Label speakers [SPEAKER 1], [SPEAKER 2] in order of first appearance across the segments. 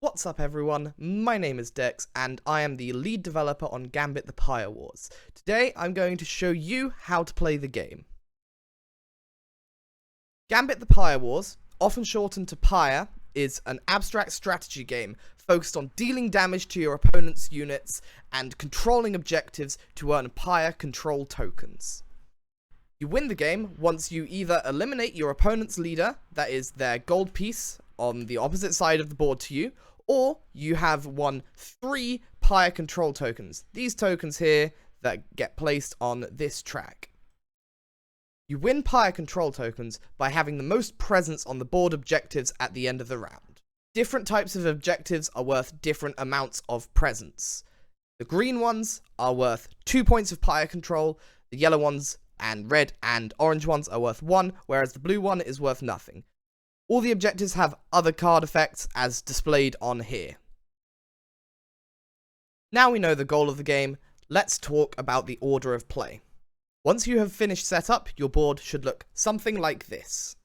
[SPEAKER 1] What's up everyone, my name is Dex and I am the lead developer on Gambit the Pyre Wars. Today I'm going to show you how to play the game. Gambit the Pyre Wars, often shortened to Pyre, is an abstract strategy game focused on dealing damage to your opponent's units and controlling objectives to earn Pyre control tokens. You win the game once you either eliminate your opponent's leader, that is their gold piece on the opposite side of the board to you, or you have won 3 Pyre control tokens. These tokens here that get placed on this track. You win Pyre control tokens by having the most presence on the board objectives at the end of the round. Different types of objectives are worth different amounts of presence. The green ones are worth 2 points of Pyre control, the yellow ones and red and orange ones are worth 1, whereas the blue one is worth nothing. All the objectives have other card effects as displayed on here. Now we know the goal of the game, let's talk about the order of play. Once you have finished setup, your board should look something like this.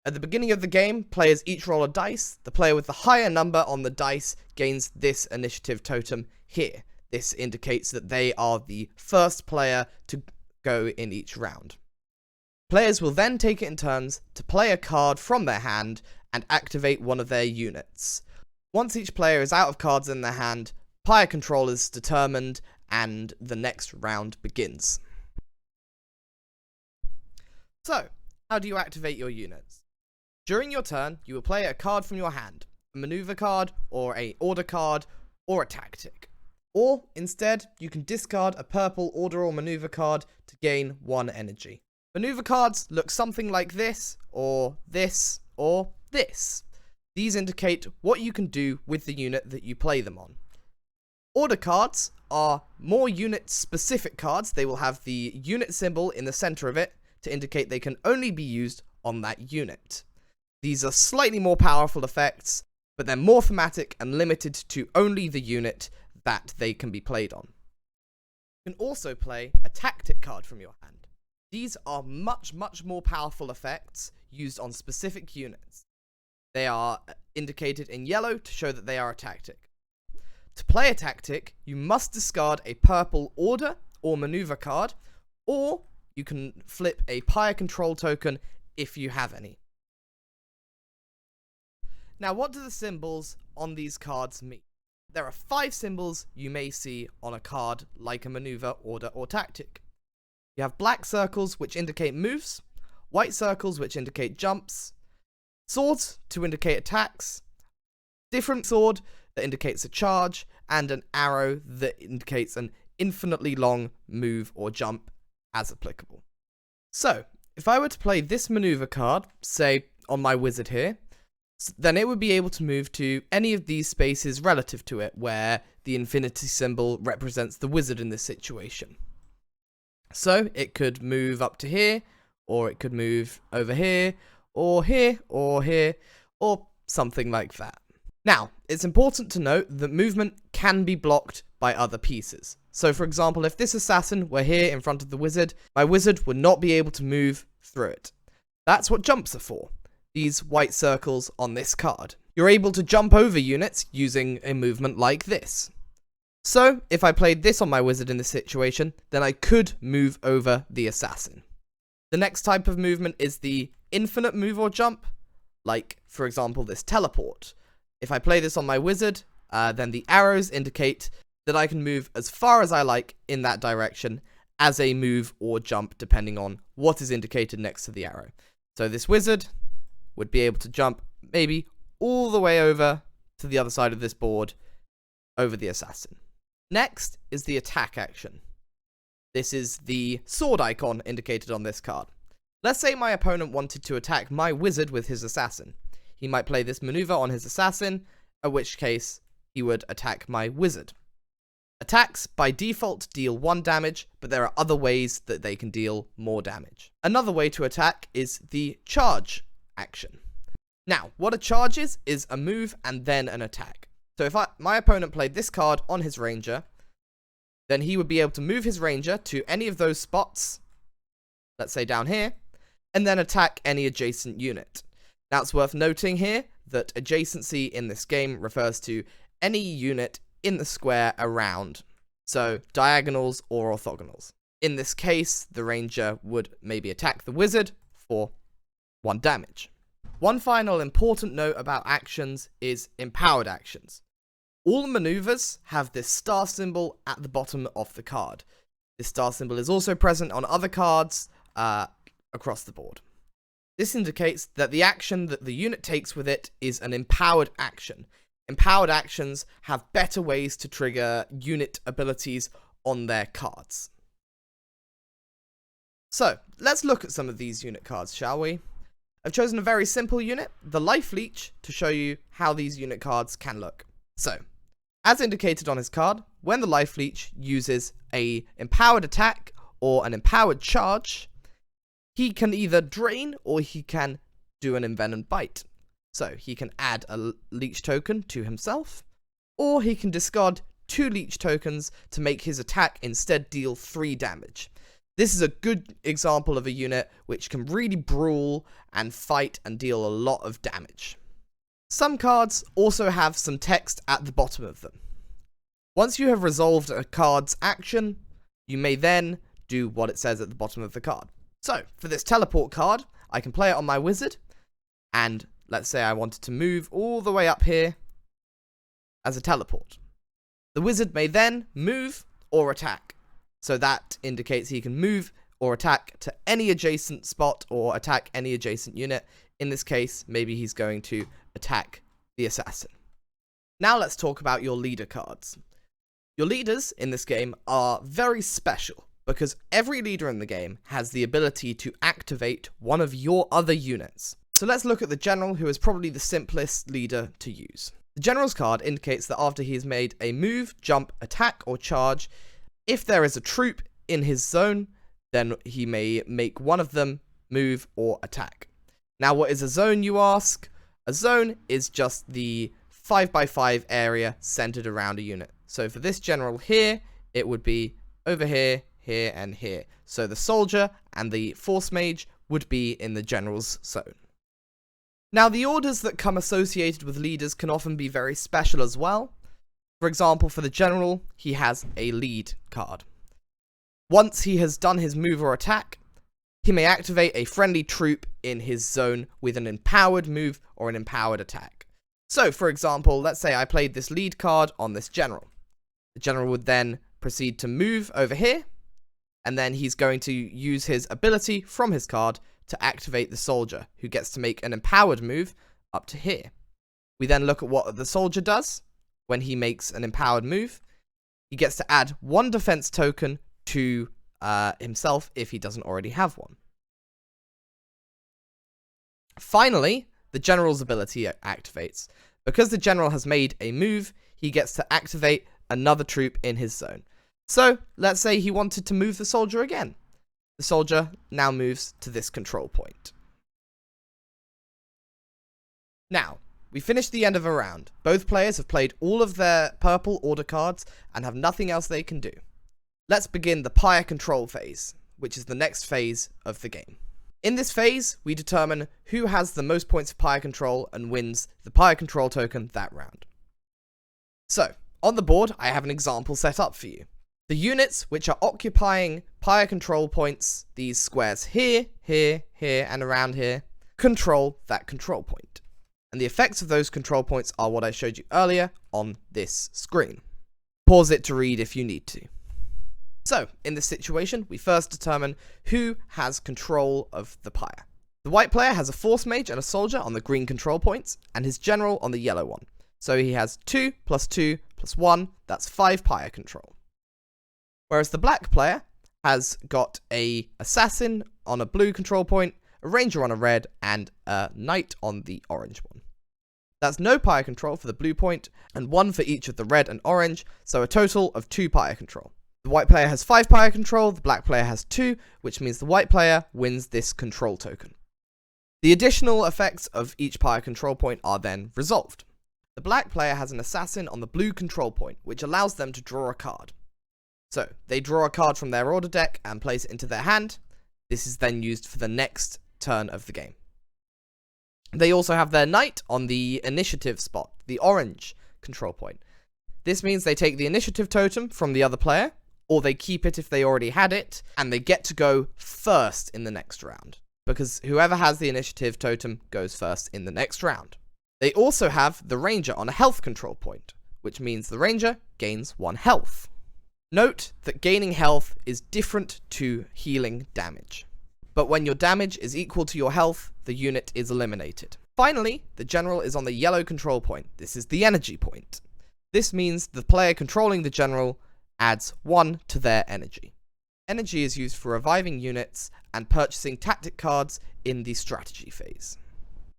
[SPEAKER 1] At the beginning of the game, players each roll a dice. The player with the higher number on the dice gains this initiative totem here. This indicates that they are the first player to go in each round. Players will then take it in turns to play a card from their hand and activate one of their units. Once each player is out of cards in their hand, Pyre control is determined and the next round begins. So, how do you activate your units? During your turn, you will play a card from your hand, a maneuver card, or an order card, or a tactic. Or, instead, you can discard a purple order or maneuver card to gain 1 energy. Maneuver cards look something like this, or this, or this. These indicate what you can do with the unit that you play them on. Order cards are more unit-specific cards. They will have the unit symbol in the center of it to indicate they can only be used on that unit. These are slightly more powerful effects, but they're more thematic and limited to only the unit that they can be played on. You can also play a tactic card from your hand. These are much more powerful effects used on specific units. They are indicated in yellow to show that they are a tactic. To play a tactic, you must discard a purple order or maneuver card, or you can flip a Pyre control token if you have any. Now, what do the symbols on these cards mean? There are 5 symbols you may see on a card like a maneuver, order, or tactic. You have black circles which indicate moves, white circles which indicate jumps, swords to indicate attacks, different sword that indicates a charge, and an arrow that indicates an infinitely long move or jump as applicable. So, if I were to play this maneuver card, say on my wizard here, then it would be able to move to any of these spaces relative to it, where the infinity symbol represents the wizard in this situation. So, it could move up to here, or it could move over here, or here, or something like that. Now, it's important to note that movement can be blocked by other pieces. So, for example, if this assassin were here in front of the wizard, my wizard would not be able to move through it. That's what jumps are for, these white circles on this card. You're able to jump over units using a movement like this. So, if I played this on my wizard in this situation, then I could move over the assassin. The next type of movement is the infinite move or jump, like, for example, this teleport. If I play this on my wizard, then the arrows indicate that I can move as far as I like in that direction as a move or jump, depending on what is indicated next to the arrow. So this wizard would be able to jump maybe all the way over to the other side of this board, over the assassin. Next is the attack action. This is the sword icon indicated on this card. Let's say my opponent wanted to attack my wizard with his assassin. He might play this maneuver on his assassin, in which case he would attack my wizard. Attacks by default deal 1 damage, but there are other ways that they can deal more damage. Another way to attack is the charge action. Now, what a charge is a move and then an attack. So if my opponent played this card on his ranger, then he would be able to move his ranger to any of those spots, let's say down here, and then attack any adjacent unit. Now it's worth noting here that adjacency in this game refers to any unit in the square around, so diagonals or orthogonals. In this case, the ranger would maybe attack the wizard for 1 damage. One final important note about actions is empowered actions. All maneuvers have this star symbol at the bottom of the card. This star symbol is also present on other cards across the board. This indicates that the action that the unit takes with it is an empowered action. Empowered actions have better ways to trigger unit abilities on their cards. So, let's look at some of these unit cards, shall we? I've chosen a very simple unit, the Life Leech, to show you how these unit cards can look. So, as indicated on his card, when the Life Leech uses a empowered attack or an empowered charge, he can either drain or he can do an envenomed bite. So he can add a leech token to himself, or he can discard 2 leech tokens to make his attack instead deal 3 damage. This is a good example of a unit which can really brawl and fight and deal a lot of damage. Some cards also have some text at the bottom of them. Once you have resolved a card's action, you may then do what it says at the bottom of the card. So, for this teleport card, I can play it on my wizard, and let's say I wanted to move all the way up here as a teleport. The wizard may then move or attack. So that indicates he can move or attack to any adjacent spot or attack any adjacent unit. In this case, maybe he's going to attack the assassin. Now let's talk about your leader cards. Your leaders in this game are very special because every leader in the game has the ability to activate one of your other units. So let's look at the general, who is probably the simplest leader to use. The general's card indicates that after he has made a move, jump, attack, or charge, if there is a troop in his zone, then he may make one of them move or attack. Now, what is a zone, you ask? A zone is just the 5x5 area centered around a unit. So for this general here, it would be over here, here, and here. So the soldier and the force mage would be in the general's zone. Now, the orders that come associated with leaders can often be very special as well. For example, for the general, he has a lead card. Once he has done his move or attack, he may activate a friendly troop in his zone with an empowered move or an empowered attack. So, for example, let's say I played this lead card on this general. The general would then proceed to move over here, and then he's going to use his ability from his card to activate the soldier, who gets to make an empowered move up to here. We then look at what the soldier does. When he makes an empowered move, he gets to add 1 defense token to himself if he doesn't already have one. Finally, the general's ability activates. Because the general has made a move, he gets to activate another troop in his zone. So, let's say he wanted to move the soldier again. The soldier now moves to this control point. Now, we finished the end of a round. Both players have played all of their purple order cards and have nothing else they can do. Let's begin the Pyre control phase, which is the next phase of the game. In this phase, we determine who has the most points of Pyre control and wins the Pyre control token that round. So, on the board, I have an example set up for you. The units which are occupying Pyre control points, these squares here, here, here, and around here, control that control point. And the effects of those control points are what I showed you earlier on this screen. Pause it to read if you need to. So, in this situation, we first determine who has control of the Pyre. The white player has a force mage and a soldier on the green control points, and his general on the yellow one. So he has 2 + 2 + 1, that's 5 Pyre control. Whereas the black player has got a assassin on a blue control point, a ranger on a red, and a knight on the orange one. That's no Pyre control for the blue point, and 1 for each of the red and orange, so a total of 2 Pyre control. The white player has 5 Pyre control, the black player has 2, which means the white player wins this control token. The additional effects of each Pyre control point are then resolved. The black player has an assassin on the blue control point, which allows them to draw a card. So, they draw a card from their order deck and place it into their hand. This is then used for the next turn of the game. They also have their knight on the initiative spot, the orange control point. This means they take the initiative totem from the other player, or they keep it if they already had it, and they get to go first in the next round, because whoever has the initiative totem goes first in the next round. They also have the ranger on a health control point, which means the ranger gains 1 health. Note that gaining health is different to healing damage, but when your damage is equal to your health, the unit is eliminated. Finally, the general is on the yellow control point. This is the energy point. This means the player controlling the general adds 1 to their energy. Energy is used for reviving units and purchasing tactic cards in the strategy phase.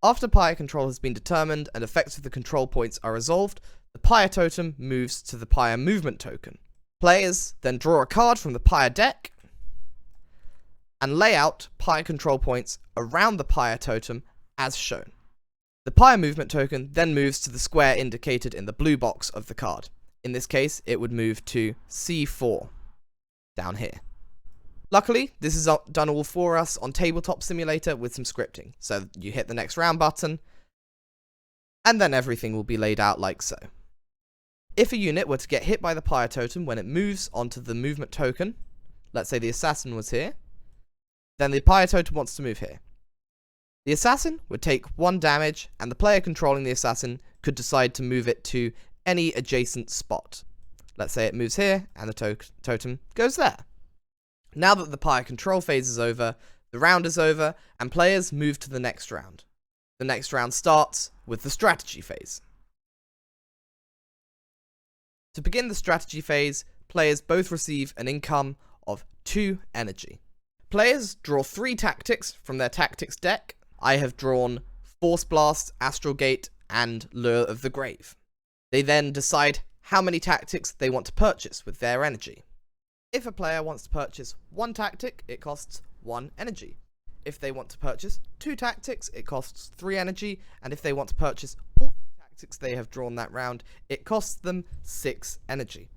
[SPEAKER 1] After Pyre control has been determined and effects of the control points are resolved, the Pyre totem moves to the Pyre movement token. Players then draw a card from the Pyre deck and lay out Pyre control points around the Pyre totem as shown. The Pyre movement token then moves to the square indicated in the blue box of the card. In this case, it would move to C4, down here. Luckily, this is done all for us on Tabletop Simulator with some scripting. So you hit the next round button, and then everything will be laid out like so. If a unit were to get hit by the Pyre totem when it moves onto the movement token, let's say the assassin was here, then the Pyre totem wants to move here. The assassin would take 1 damage, and the player controlling the assassin could decide to move it to any adjacent spot. Let's say it moves here, and the totem goes there. Now that the Pyre control phase is over, the round is over, and players move to the next round. The next round starts with the strategy phase. To begin the strategy phase, players both receive an income of 2 energy. Players draw 3 tactics from their tactics deck. I have drawn Force Blast, Astral Gate, and Lure of the Grave. They then decide how many tactics they want to purchase with their energy. If a player wants to purchase 1 tactic, it costs 1 energy. If they want to purchase 2 tactics, it costs 3 energy, and if they want to purchase all 3 tactics they have drawn that round, it costs them 6 energy.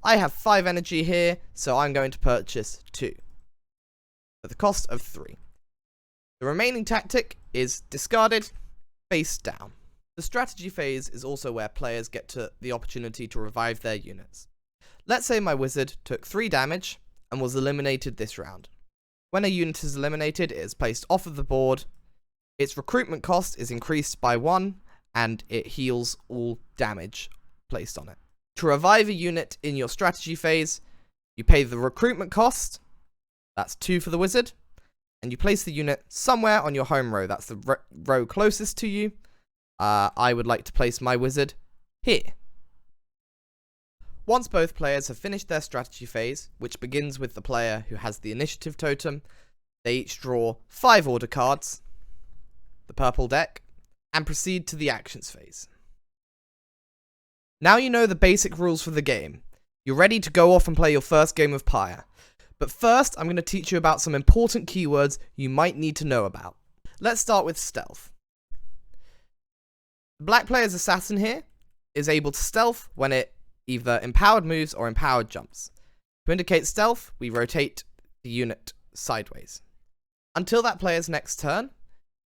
[SPEAKER 1] I have 5 energy here, so I'm going to purchase 2, at the cost of 3. The remaining tactic is discarded, face down. The strategy phase is also where players get the opportunity to revive their units. Let's say my wizard took 3 damage and was eliminated this round. When a unit is eliminated, it is placed off of the board, its recruitment cost is increased by 1, and it heals all damage placed on it. To revive a unit in your strategy phase, you pay the recruitment cost, that's 2 for the wizard, and you place the unit somewhere on your home row, that's the row closest to you. I would like to place my wizard here. Once both players have finished their strategy phase, which begins with the player who has the initiative totem, they each draw 5 order cards, the purple deck, and proceed to the actions phase. Now you know the basic rules for the game. You're ready to go off and play your first game of Pyre. But first, I'm going to teach you about some important keywords you might need to know about. Let's start with stealth. The black player's assassin here is able to stealth when it either empowered moves or empowered jumps. To indicate stealth, we rotate the unit sideways. Until that player's next turn,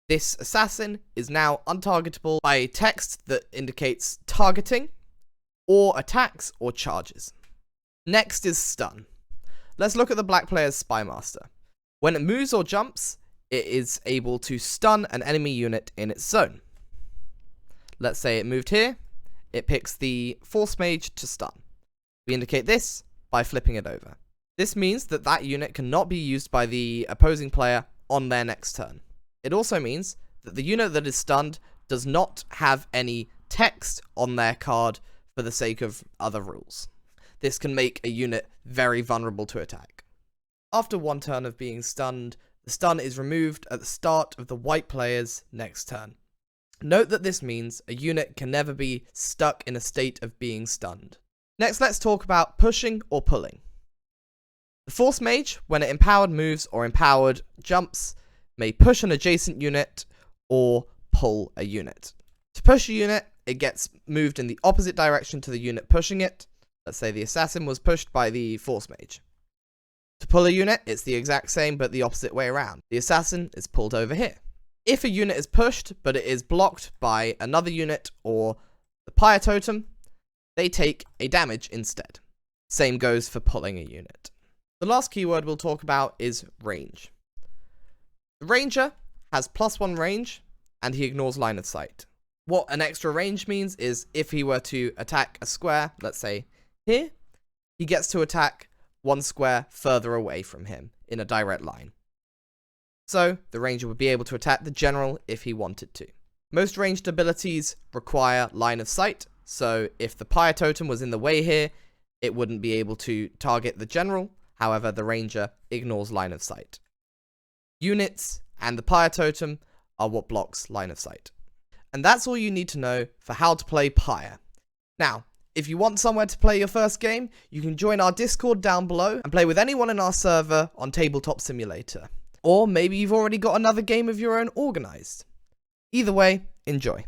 [SPEAKER 1] this assassin is now untargetable by a text that indicates targeting, or attacks or charges. Next is stun. Let's look at the black player's Spymaster. When it moves or jumps, it is able to stun an enemy unit in its zone. Let's say it moved here. It picks the Force Mage to stun. We indicate this by flipping it over. This means that that unit cannot be used by the opposing player on their next turn. It also means that the unit that is stunned does not have any text on their card for the sake of other rules. This can make a unit very vulnerable to attack. After 1 turn of being stunned, the stun is removed at the start of the white player's next turn. Note that this means a unit can never be stuck in a state of being stunned. Next, let's talk about pushing or pulling. The Force Mage, when it empowered moves or empowered jumps, may push an adjacent unit or pull a unit. To push a unit, it gets moved in the opposite direction to the unit pushing it. Let's say the assassin was pushed by the Force Mage. To pull a unit, it's the exact same but the opposite way around. The assassin is pulled over here. If a unit is pushed, but it is blocked by another unit or the Pyre totem, they take a damage instead. Same goes for pulling a unit. The last keyword we'll talk about is range. The ranger has +1 range, and he ignores line of sight. What an extra range means is if he were to attack a square, let's say here, he gets to attack 1 square further away from him in a direct line. So the ranger would be able to attack the general if he wanted to. Most ranged abilities require line of sight, so if the Pyre totem was in the way here, it wouldn't be able to target the general. However, the ranger ignores line of sight. Units and the Pyre totem are what blocks line of sight. And that's all you need to know for how to play Pyre. Now, if you want somewhere to play your first game, you can join our Discord down below and play with anyone in our server on Tabletop Simulator. Or maybe you've already got another game of your own organised. Either way, enjoy.